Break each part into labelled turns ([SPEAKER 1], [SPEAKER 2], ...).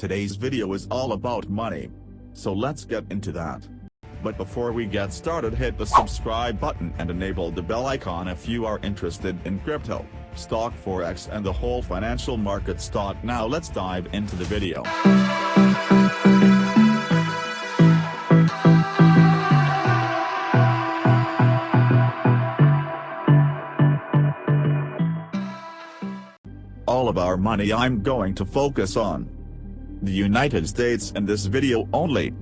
[SPEAKER 1] Today's video is all about money. So let's get into that. But before we get started, hit the subscribe button and enable the bell icon if you are interested in crypto, stock forex and the whole financial markets. Now let's dive into the video. All of our money I'm going to focus on the United States in this video only,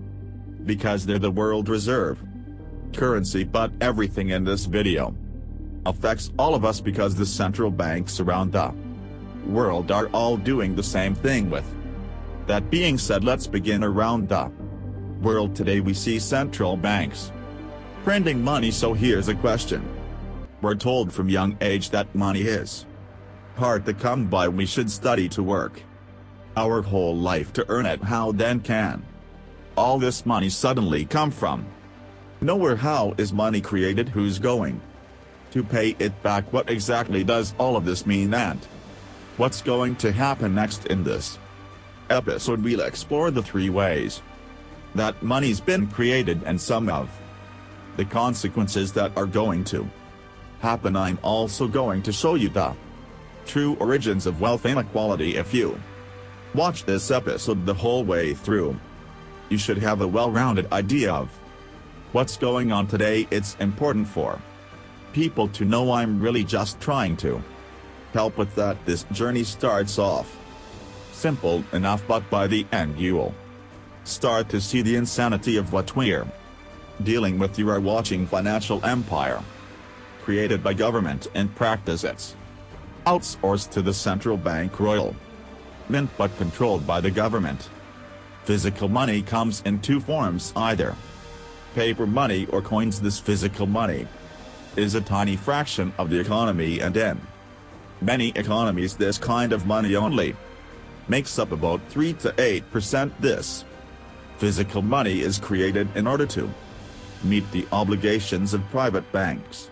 [SPEAKER 1] because they're the world reserve currency. But everything in this video affects all of us because the central banks around the world are all doing the same thing. With that being said, let's begin. Around the world today we see central banks printing money. So here's a question. We're told from young age that money is hard to come by. We should study to work our whole life to earn it. How then can all this money suddenly come from nowhere? How is money created? Who's going to pay it back? What exactly does all of this mean, and what's going to happen next? In this episode we'll explore the three ways that money's been created and some of the consequences that are going to happen. I'm also going to show you the true origins of wealth inequality. If you watch this episode the whole way through, you should have a well-rounded idea of what's going on today. It's important for people to know. I'm really just trying to help with that. This journey starts off simple enough, but by the end you'll start to see the insanity of what we're dealing with. You are watching financial empire created by government and practice it's outsourced to the central bank, royal mint, but controlled by the government. Physical money comes in two forms, either paper money or coins. This physical money is a tiny fraction of the economy, and in many economies this kind of money only makes up about 3 to 8%. This physical money is created in order to meet the obligations of private banks.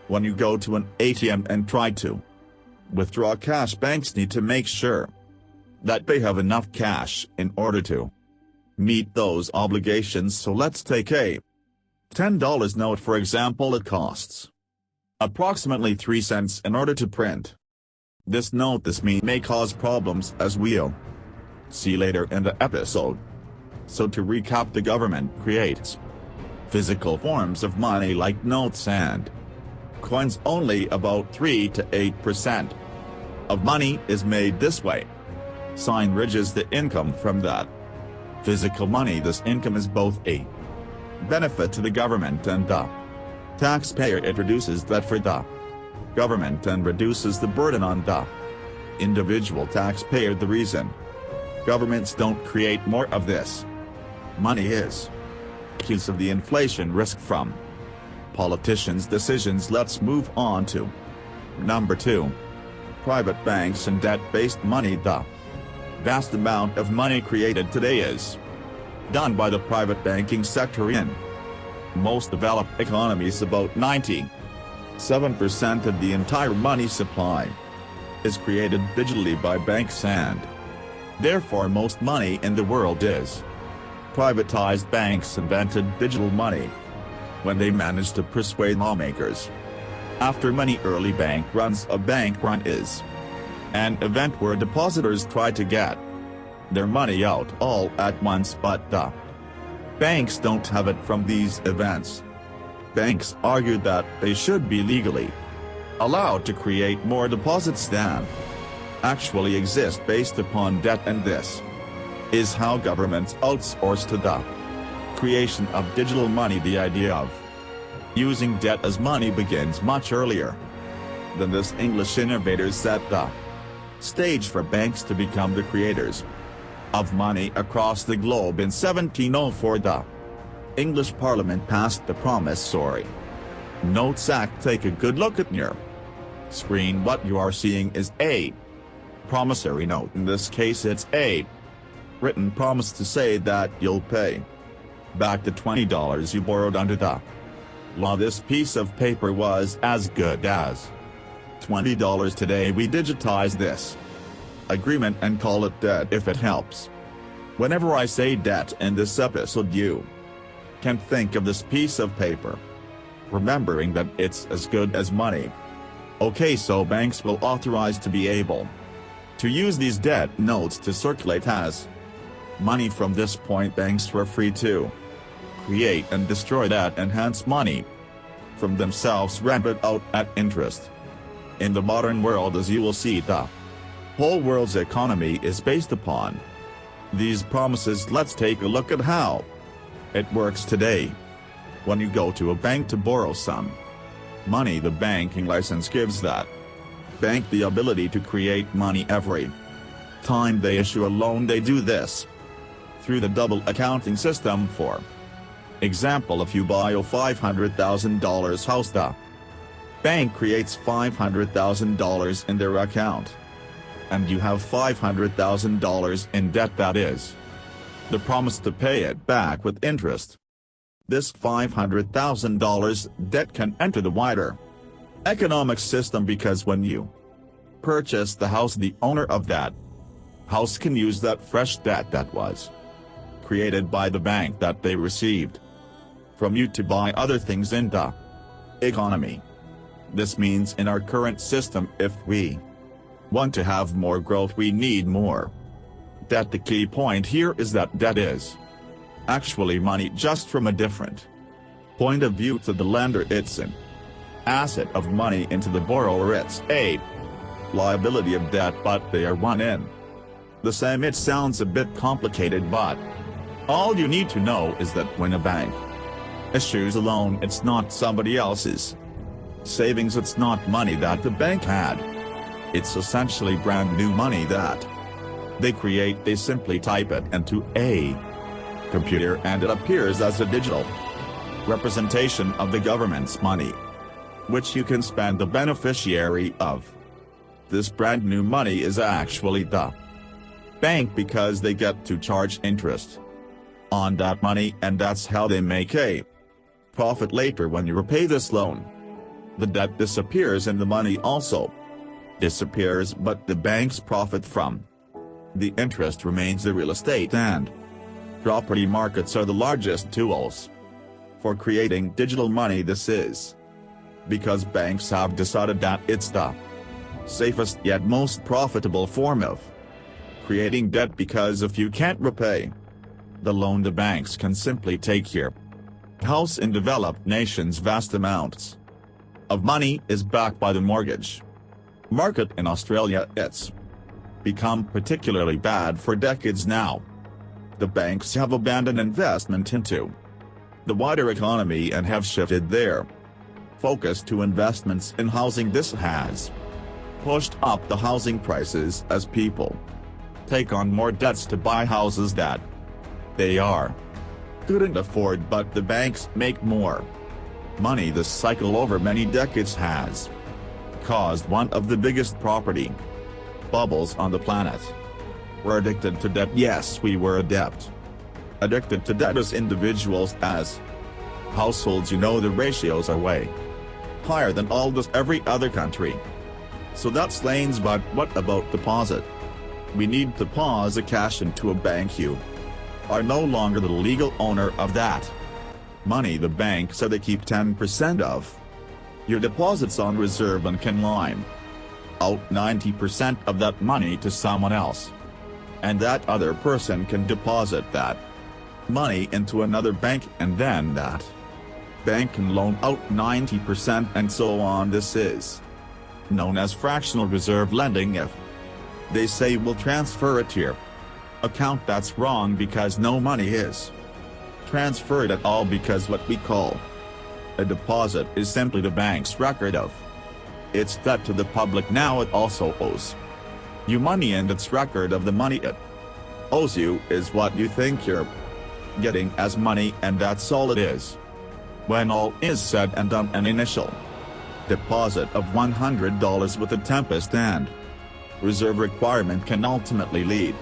[SPEAKER 1] When you go to an ATM and try to withdraw cash, banks need to make sure that they have enough cash in order to meet those obligations. So let's take a $10 note for example. It costs approximately 3 cents in order to print this note. This may cause problems, as we'll see later in the episode. So to recap, the government creates physical forms of money like notes and coins. Only about 3 to 8% of money is made this way. Sign ridges the income from that physical money. This income is both a benefit to the government and the taxpayer. It reduces that for the government and reduces the burden on the individual taxpayer. The reason governments don't create more of this money is because of the inflation risk from politicians' decisions. Let's move on to number 2. Private banks and debt-based money. The vast amount of money created today is done by the private banking sector. In most developed economies, about 97% of the entire money supply is created digitally by banks, and therefore most money in the world is privatized. Banks invented digital money when they managed to persuade lawmakers. After many early bank runs, a bank run is an event where depositors try to get their money out all at once, but the banks don't have it from these events. Banks argue that they should be legally allowed to create more deposits than actually exist based upon debt, and this is how governments outsource to the creation of digital money. The idea of using debt as money begins much earlier than this. English innovators set the stage for banks to become the creators of money across the globe. In 1704 the English Parliament passed the Promissory Notes Act. Take a good look at your screen. What you are seeing is a promissory note. In this case it's a written promise to say that you'll pay back the $20 you borrowed under the law. This piece of paper was as good as $20 today. We digitize this agreement and call it debt if it helps Whenever I say debt in this episode, you can think of this piece of paper, remembering that it's as good as money. Okay, so banks will authorize to be able to use these debt notes to circulate as money. From this point, banks were free to create and destroy that enhanced money from themselves, rent it out at interest. In the modern world, as you will see, the whole world's economy is based upon these promises. Let's take a look at how it works today. When you go to a bank to borrow some money, the banking license gives that bank the ability to create money every time they issue a loan. They do this through the double accounting system. For example, if you buy a $500,000 house, the bank creates $500,000 in their account, and you have $500,000 in debt. That is the promise to pay it back with interest. This $500,000 debt can enter the wider economic system because when you purchase the house, the owner of that house can use that fresh debt that was created by the bank that they received from you to buy other things in the economy. This means in our current system, if we want to have more growth, we need more debt. The key point here is that debt is actually money, just from a different point of view. To the lender, it's an asset of money, into the borrower it's a liability of debt, but they are one in the same. It sounds a bit complicated, but all you need to know is that when a bank issues a loan, it's not somebody else's savings, it's not money that the bank had. It's essentially brand new money that they create. They simply type it into a computer and it appears as a digital representation of the government's money, which you can spend. The beneficiary of this brand new money is actually the bank, because they get to charge interest on that money, and that's how they make a profit later. When you repay this loan, the debt disappears and the money also disappears, but the bank's profit from the interest remains. The real estate and property markets are the largest tools for creating digital money. This is because banks have decided that it's the safest yet most profitable form of creating debt, because if you can't repay the loan, the banks can simply take your house. In developed nations, vast amounts of money is backed by the mortgage market. In Australia, it's become particularly bad for decades now. The banks have abandoned investment into the wider economy and have shifted their focus to investments in housing. This has pushed up the housing prices as people take on more debts to buy houses that they couldn't afford, but the banks make more money. This cycle over many decades has caused one of the biggest property bubbles on the planet. We're addicted to debt. Yes, we were addicted to debt as individuals, as households. You know, the ratios are way higher than almost every other country. So that's lanes, but what about deposit? We need to deposit the cash into a bank. You are no longer the legal owner of that money. The bank said they keep 10% of your deposits on reserve and can loan out 90% of that money to someone else, and that other person can deposit that money into another bank, and then that bank can loan out 90%, and so on. This is known as fractional reserve lending. If they say we'll transfer it to your account, that's wrong, because no money is transferred at all, because what we call a deposit is simply the bank's record of its debt to the public. Now it also owes you money, and its record of the money it owes you is what you think you're getting as money, and that's all it is. When all is said and done, an initial deposit of $100 with a tempest and reserve requirement can ultimately lead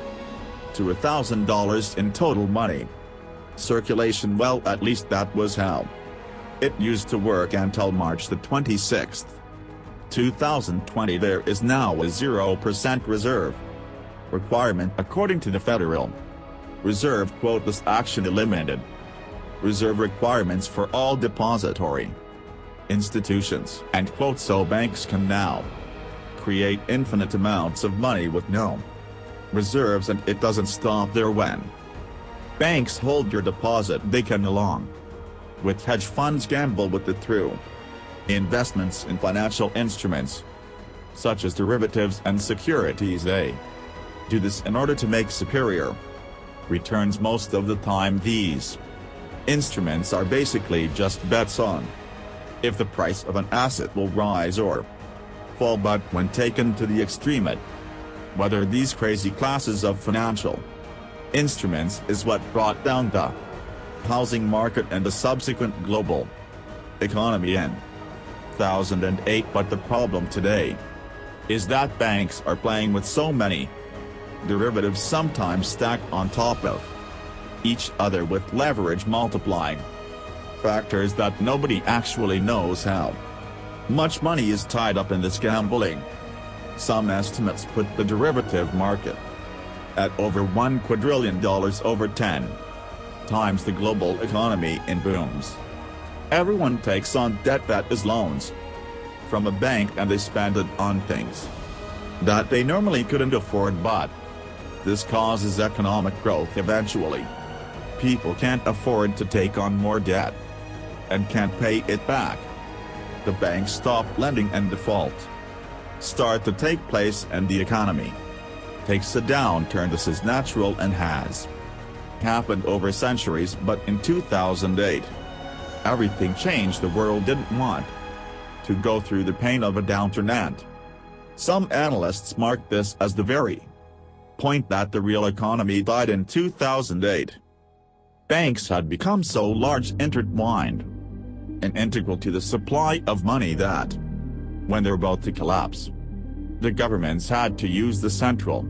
[SPEAKER 1] to $1,000 in total money circulation. Well, at least that was how it used to work until March the 26th, 2020. There is now a 0% reserve requirement according to the Federal Reserve quotas action eliminated. Reserve requirements for all depository institutions and quote so banks can now create infinite amounts of money with no reserves, and it doesn't stop there. When banks hold your deposit, they can, along with hedge funds, gamble with it through investments in financial instruments such as derivatives and securities. They do this in order to make superior returns. Most of the time these instruments are basically just bets on if the price of an asset will rise or fall, but when taken to the extreme, whether these crazy classes of financial instruments is what brought down the housing market and the subsequent global economy in 2008. But the problem today is that banks are playing with so many derivatives, sometimes stacked on top of each other, with leverage multiplying factors that nobody actually knows how much money is tied up in this gambling. Some estimates put the derivative market at over $1 quadrillion over 10 times the global economy in booms. Everyone takes on debt that is loans from a bank, and they spend it on things that they normally couldn't afford, but this causes economic growth eventually. People can't afford to take on more debt and can't pay it back. The banks stop lending and default start to take place, and the economy takes a downturn. This is natural and has happened over centuries, but in 2008, everything changed. The world didn't want to go through the pain of a downturn, and some analysts mark this as the very point that the real economy died in 2008. Banks had become so large, intertwined, and integral to the supply of money that, when they're about to collapse, the governments had to use the central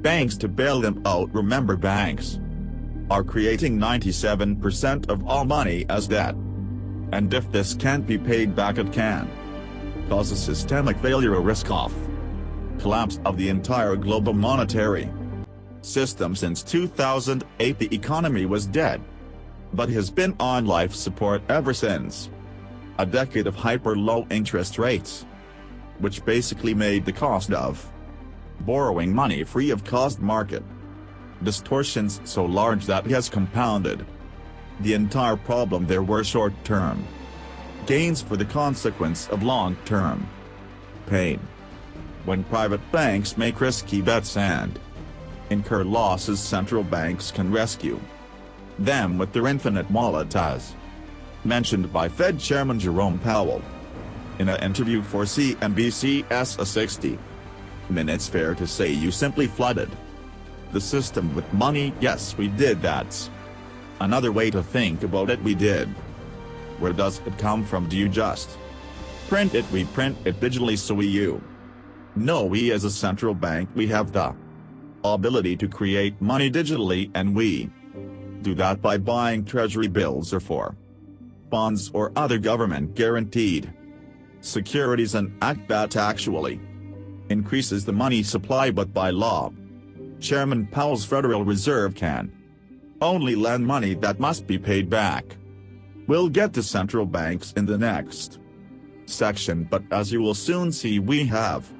[SPEAKER 1] banks to bail them out. Remember, banks are creating 97% of all money as debt, and if this can't be paid back, it can cause a systemic failure, a risk of collapse of the entire global monetary system. Since 2008, the economy was dead, but has been on life support ever since. A decade of hyper-low interest rates, which basically made the cost of borrowing money free of cost market distortions so large that it has compounded the entire problem. There were short-term gains for the consequence of long-term pain. When private banks make risky bets and incur losses, central banks can rescue them with their infinite wallet, as mentioned by Fed Chairman Jerome Powell in an interview for CNBC's A 60 Minutes. Fair to say you simply flooded the system with money. Yes, we did. That's another way to think about it. We did. Where does it come from? Do you just print it? We print it digitally. So we as a central bank, we have the ability to create money digitally, and we do that by buying treasury bills or for bonds or other government-guaranteed securities, an act that actually increases the money supply. But by law, Chairman Powell's Federal Reserve can only lend money that must be paid back. We'll get to central banks in the next section, but as you will soon see, we have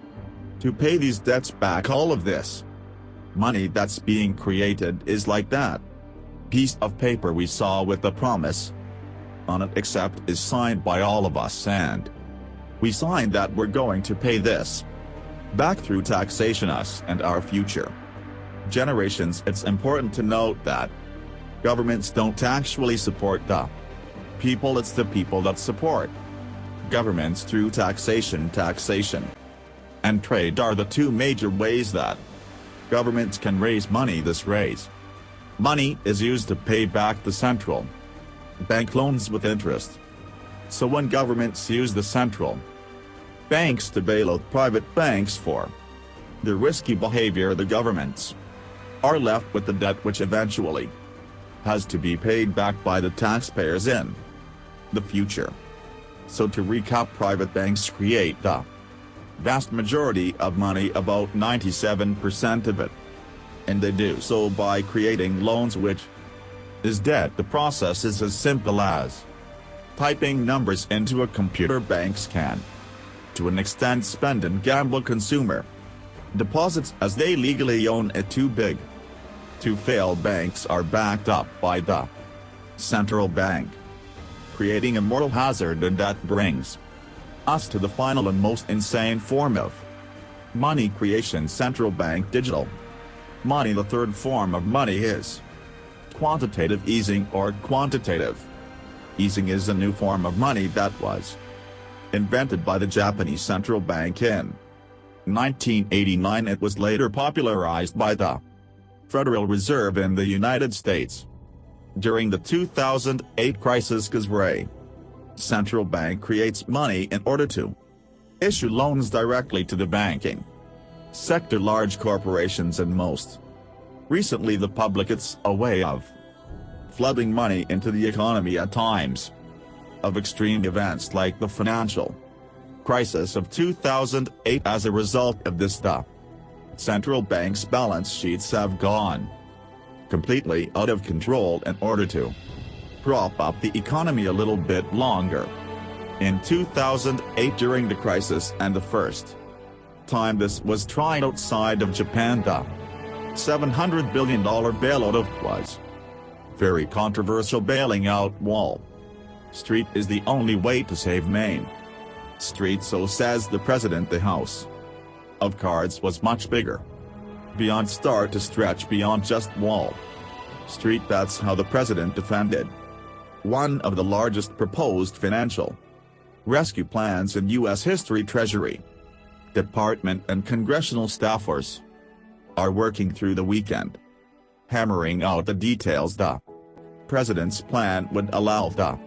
[SPEAKER 1] to pay these debts back. All of this money that's being created is like that piece of paper we saw with the promise on it, except is signed by all of us, and we signed that we're going to pay this back through taxation, us and our future generations. It's important to note that governments don't actually support the people, it's the people that support governments through taxation. Taxation and trade are the two major ways that governments can raise money. This raise money is used to pay back the central bank loans with interest. So when governments use the central banks to bail out private banks for their risky behavior, the governments are left with the debt, which eventually has to be paid back by the taxpayers in the future. So to recap, private banks create the vast majority of money, about 97% of it, and they do so by creating loans, which is debt. The process is as simple as typing numbers into a computer. Banks can, to an extent, spend and gamble consumer deposits as they legally own it. Too big to fail, banks are backed up by the central bank, creating a moral hazard, and that brings us to the final and most insane form of money creation: central bank digital money. The third form of money is quantitative easing, or quantitative easing is a new form of money that was invented by the Japanese central bank in 1989. It was later popularized by the Federal Reserve in the United States during the 2008 crisis. The central bank creates money in order to issue loans directly to the banking sector, large corporations, and most recently the public. It's a way of flooding money into the economy at times of extreme events like the financial crisis of 2008. As a result of this, the central bank's balance sheets have gone completely out of control in order to prop up the economy a little bit longer. In 2008, during the crisis, and the first time this was tried outside of Japan, the $700 billion bailout of was very controversial. Bailing out Wall Street is the only way to save Main Street, so says the president. The house of cards was much bigger beyond start to stretch beyond just Wall Street. That's how the president defended one of the largest proposed financial rescue plans in U.S. history. Treasury Department and congressional staffers are working through the weekend, hammering out the details. The president's plan would allow the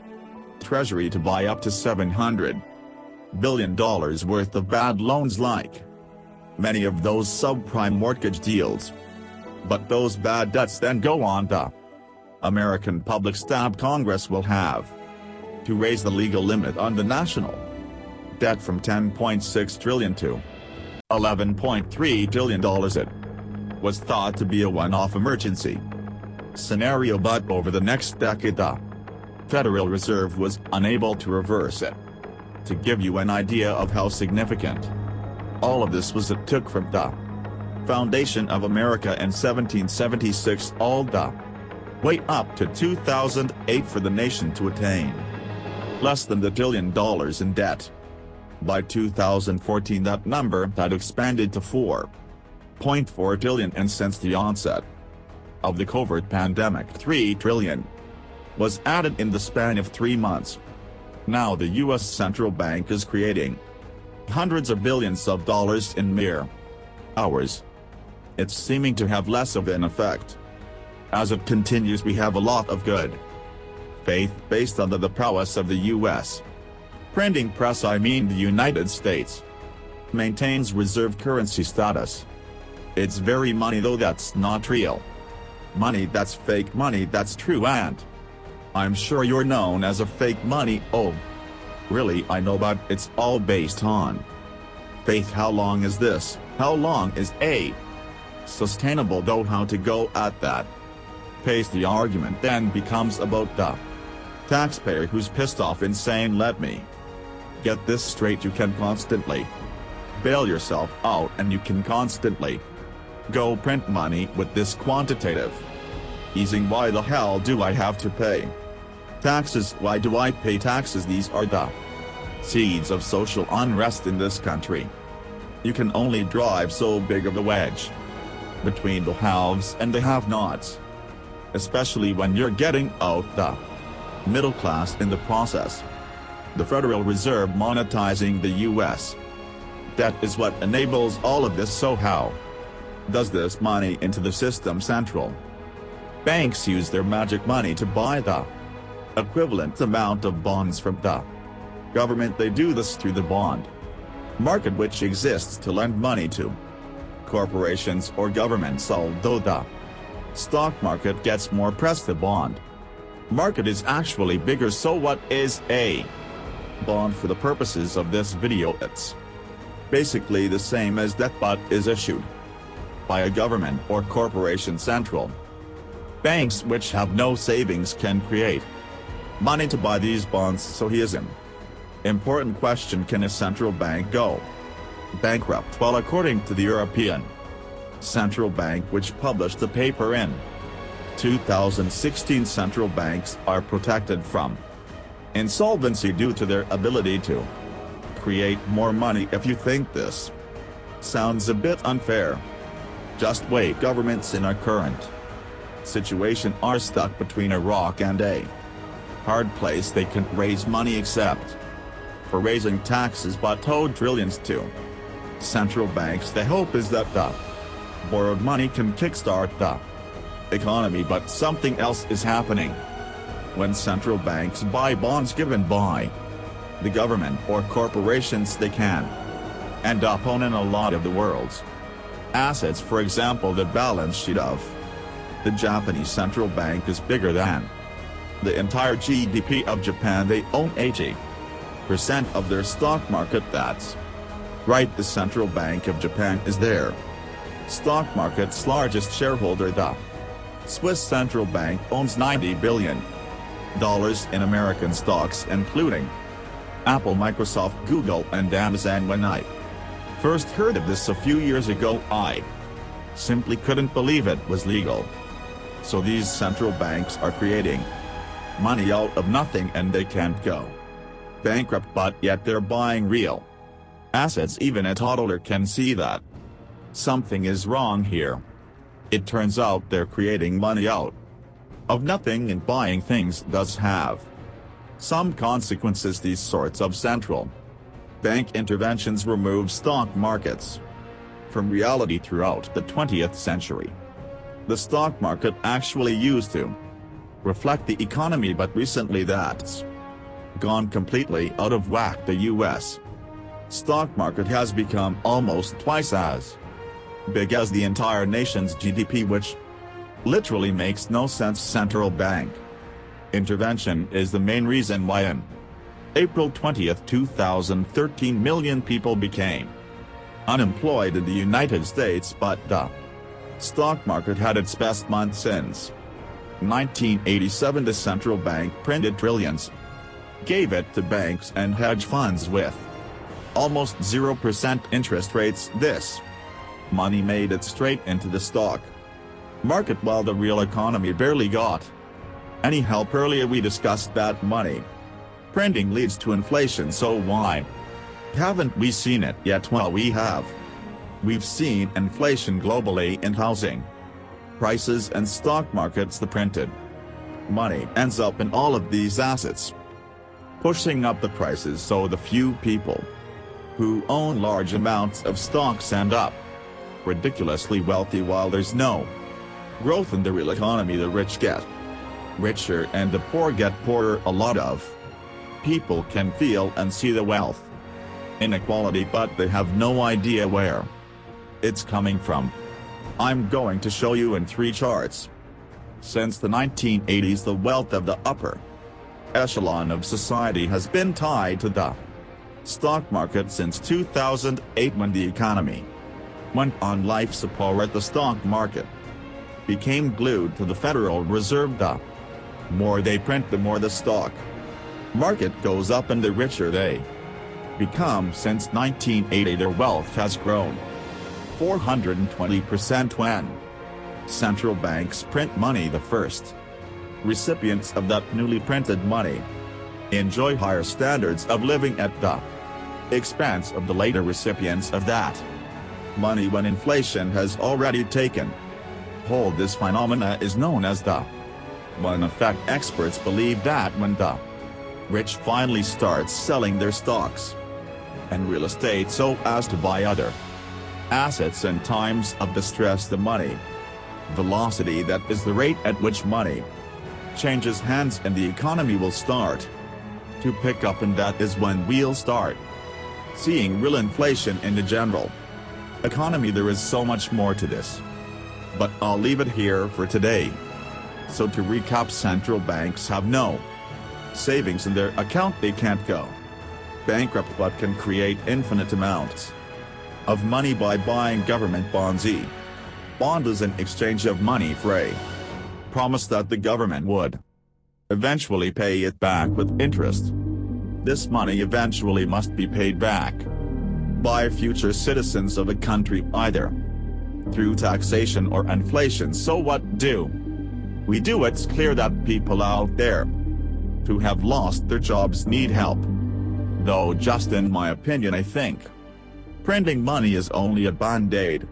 [SPEAKER 1] Treasury to buy up to $700 billion worth of bad loans, like many of those subprime mortgage deals. But those bad debts then go on the American public. Congress will have to raise the legal limit on the national debt from $10.6 trillion to $11.3 trillion. It was thought to be a one-off emergency scenario, but over the next decade the Federal Reserve was unable to reverse it. To give you an idea of how significant all of this was, it took from the foundation of America in 1776 all the way up to 2008 for the nation to attain less than $1 trillion in debt. By 2014 that number had expanded to $4.4 trillion, and since the onset of the COVID pandemic $3 trillion was added in the span of 3 months. Now the U.S. central bank is creating hundreds of billions of dollars in mere hours. It's seeming to have less of an effect. As it continues, we have a lot of good faith based on the prowess of the U.S. printing press. I mean the United States maintains reserve currency status. It's very money, though that's not real money, that's fake money. That's true, and I'm sure you're known as a fake money. Oh, really? I know, but it's all based on faith. How long is this? How long is a sustainable, though? How to go at that pace? The argument then becomes about the taxpayer who's pissed off and saying, let me get this straight, you can constantly bail yourself out, and you can constantly go print money with this quantitative easing. Why the hell do I have to pay taxes? Why do I pay taxes? These are the seeds of social unrest in this country. You can only drive so big of a wedge between the haves and the have-nots, especially when you're getting out the middle class in the process. The Federal Reserve monetizing the U.S. debt is what enables all of this. So how does this money into the system? Central banks use their magic money to buy the equivalent amount of bonds from the government. They do this through the bond market, which exists to lend money to corporations or governments. Although the stock market gets more press, the bond market is actually bigger. So what is a bond for the purposes of this video? It's basically the same as debt, but is issued by a government or corporation. Central banks which have no savings can create money to buy these bonds. So here's an important question: can a central bank go bankrupt? Well, according to the European Central Bank, which published the paper in 2016, central banks are protected from insolvency due to their ability to create more money. If you think this sounds a bit unfair, just wait. Governments in our current situation are stuck between a rock and a hard place. They can't raise money except for raising taxes, but owe trillions to central banks. The hope is that the borrowed money can kickstart the economy, but something else is happening. When central banks buy bonds given by the government or corporations, they can end up owning a lot of the world's assets. For example, the balance sheet of the Japanese central bank is bigger than the entire GDP of Japan. They own 80% of their stock market. That's right, the Central Bank of Japan is their stock market's largest shareholder. The Swiss central bank owns $90 billion in American stocks, including Apple, Microsoft, Google, and Amazon. When I first heard of this a few years ago, I simply couldn't believe it was legal. So these central banks are creating money out of nothing, and they can't go bankrupt, but yet they're buying real assets. Even a toddler can see that something is wrong here. It turns out they're creating money out of nothing, and buying things does have some consequences. These sorts of central bank interventions remove stock markets from reality throughout the 20th century. The stock market actually used to reflect the economy, but recently that's gone completely out of whack. The US stock market has become almost twice as big as the entire nation's GDP, which literally makes no sense. Central bank intervention is the main reason why in April 20, 2013 million people became unemployed in the United States, but the stock market had its best month since 1987. The central bank printed trillions, gave it to banks and hedge funds with almost 0% interest rates. This money made it straight into the stock market, while the real economy barely got any help. Earlier we discussed that money printing leads to inflation, so why haven't we seen it yet? Well, we have. We've seen inflation globally in housing prices and stock markets. The printed money ends up in all of these assets, pushing up the prices, so the few people who own large amounts of stocks end up ridiculously wealthy, while there's no growth in the real economy. The rich get richer and the poor get poorer. A lot of people can feel and see the wealth inequality, but they have no idea where it's coming from. I'm going to show you in 3 charts. Since the 1980s, the wealth of the upper echelon of society has been tied to the stock market. Since 2008, when the economy went on life support, the stock market became glued to the Federal Reserve. The more they print, the more the stock market goes up, and the richer they become. Since 1980, their wealth has grown 420%. When central banks print money, the first recipients of that newly printed money enjoy higher standards of living at the expense of the later recipients of that money when inflation has already taken hold. This phenomena is known as the one effect. Experts believe that when the rich finally start selling their stocks and real estate so as to buy other assets in times of distress, the money velocity, that is the rate at which money changes hands in the economy, will start to pick up, and that is when we'll start seeing real inflation in the general economy. There is so much more to this, but I'll leave it here for today. So to recap, central banks have no savings in their account. They can't go bankrupt, but can create infinite amounts of money by buying government bonds. bonds in exchange of money for a promise that the government would eventually pay it back with interest. This money eventually must be paid back by future citizens of a country either through taxation or inflation. So what do we do? It's clear that people out there who have lost their jobs need help. Though just in my opinion, I think printing money is only a band-aid.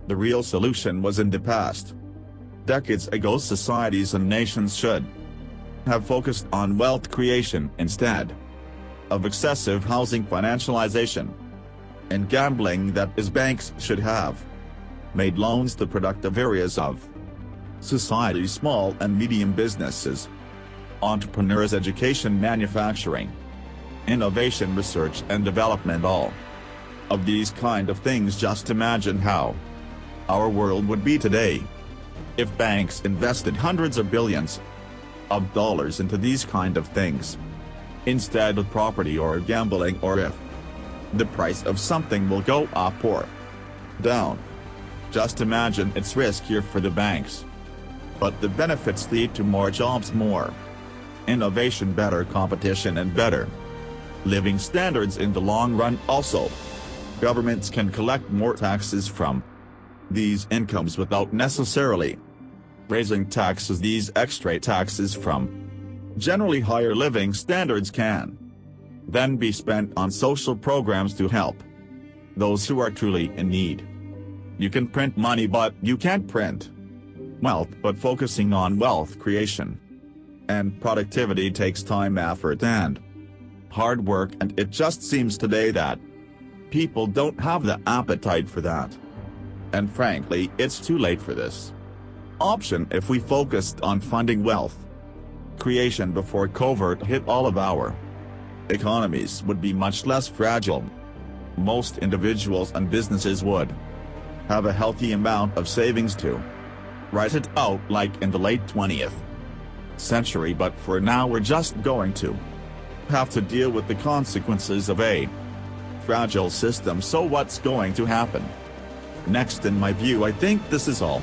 [SPEAKER 1] The real solution was in the past. Decades ago, societies and nations should have focused on wealth creation instead of excessive housing financialization and gambling. That is, banks should have made loans to productive areas of society, small and medium businesses, entrepreneurs, education, manufacturing, innovation, research and development, all of these kind of things. Just imagine how our world would be today if banks invested hundreds of billions of dollars into these kind of things instead of property or gambling, or if the price of something will go up or down. Just imagine, it's riskier for the banks, but the benefits lead to more jobs, more innovation, better competition and better living standards in the long run. Also, governments can collect more taxes from these incomes without necessarily raising taxes. These extra taxes from generally higher living standards can then be spent on social programs to help those who are truly in need. You can print money, but you can't print wealth. But focusing on wealth creation and productivity takes time, effort and hard work, and it just seems today that people don't have the appetite for that. And frankly, it's too late for this option. If we focused on funding wealth creation before COVID hit, all of our economies would be much less fragile. Most individuals and businesses would have a healthy amount of savings to write it out like in the late 20th century. But for now, we're just going to have to deal with the consequences of a fragile system. So what's going to happen next? In my view, I think this is all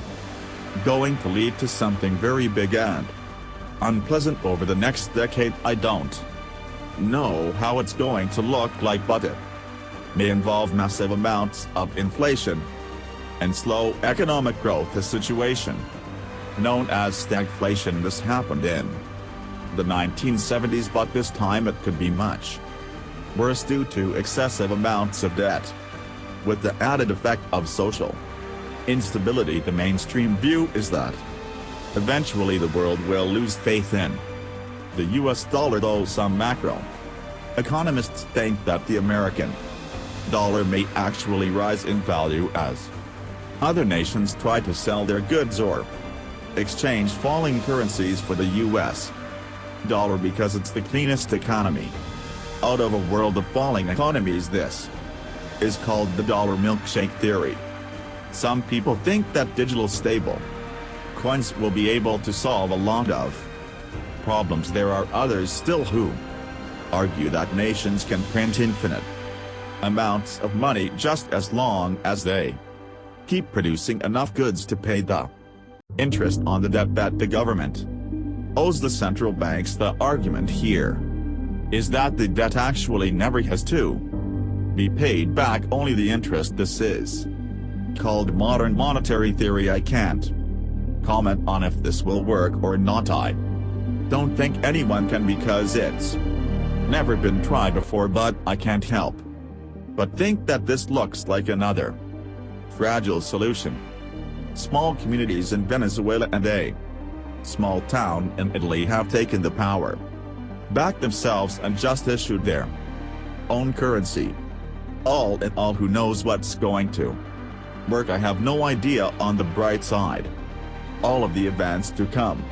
[SPEAKER 1] going to lead to something very big and unpleasant over the next decade. I don't know how it's going to look like, but it may involve massive amounts of inflation and slow economic growth, a situation known as stagflation. This happened in the 1970s, but this time it could be much worse due to excessive amounts of debt, with the added effect of social instability. The mainstream view is that eventually the world will lose faith in the US dollar, though some macro economists think that the American dollar may actually rise in value as other nations try to sell their goods or exchange falling currencies for the US dollar, because it's the cleanest economy out of a world of falling economies. This is called the dollar milkshake theory. Some people think that digital stable coins will be able to solve a lot of problems. There are others still who argue that nations can print infinite amounts of money just as long as they keep producing enough goods to pay the interest on the debt that the government owes the central banks. The argument here is that the debt actually never has to be paid back, only the interest. This is called modern monetary theory. I can't comment on if this will work or not. I don't think anyone can, because it's never been tried before, but I can't help but think that this looks like another fragile solution. Small communities in Venezuela and a small town in Italy have taken the power back themselves and just issued their own currency. All in all, who knows what's going to work? I have no idea. On the bright side, all of the events to come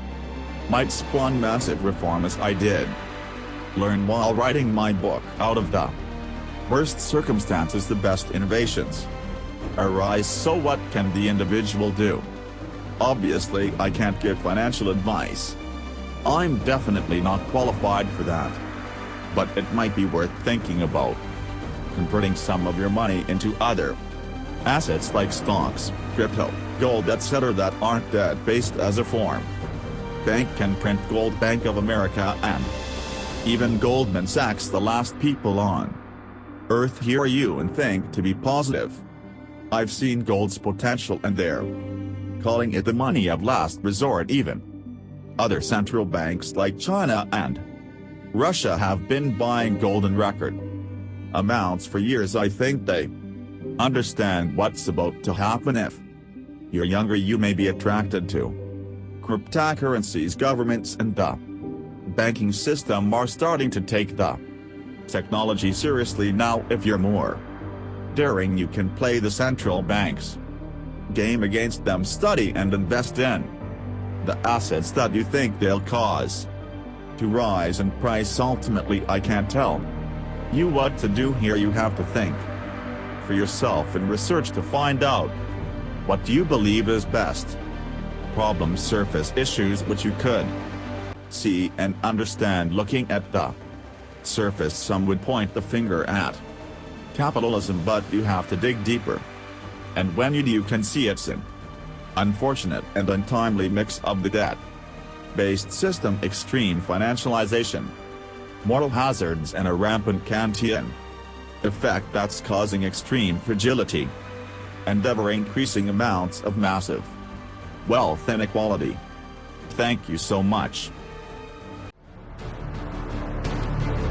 [SPEAKER 1] might spawn massive reform, as I did learn while writing my book. Out of the worst circumstances, the best innovations arise. So what can the individual do? Obviously, I can't give financial advice. I'm definitely not qualified for that. But it might be worth thinking about converting some of your money into other Assets like stocks, crypto, gold etc. that aren't debt-based as a form. Bank can print gold. Bank of America and even Goldman Sachs, the last people on Earth hear you and think to be positive. I've seen gold's potential and they're calling it the money of last resort. Even other central banks like China and Russia have been buying gold in record amounts for years. I think they understand what's about to happen. If you're younger, you may be attracted to cryptocurrencies. Governments and the banking system are starting to take the technology seriously now. If you're more daring, you can play the central banks game against them. Study and invest in the assets that you think they'll cause to rise in price. Ultimately, I can't tell you what to do here. You have to think for yourself and research to find out what you believe is best. Problems surface, issues which you could see and understand. Looking at the surface, some would point the finger at capitalism, but you have to dig deeper. And when you do, you can see it's an unfortunate and untimely mix of the debt-based system, extreme financialization, moral hazards and a rampant Kantian effect that's causing extreme fragility and ever-increasing amounts of massive wealth inequality. Thank you so much.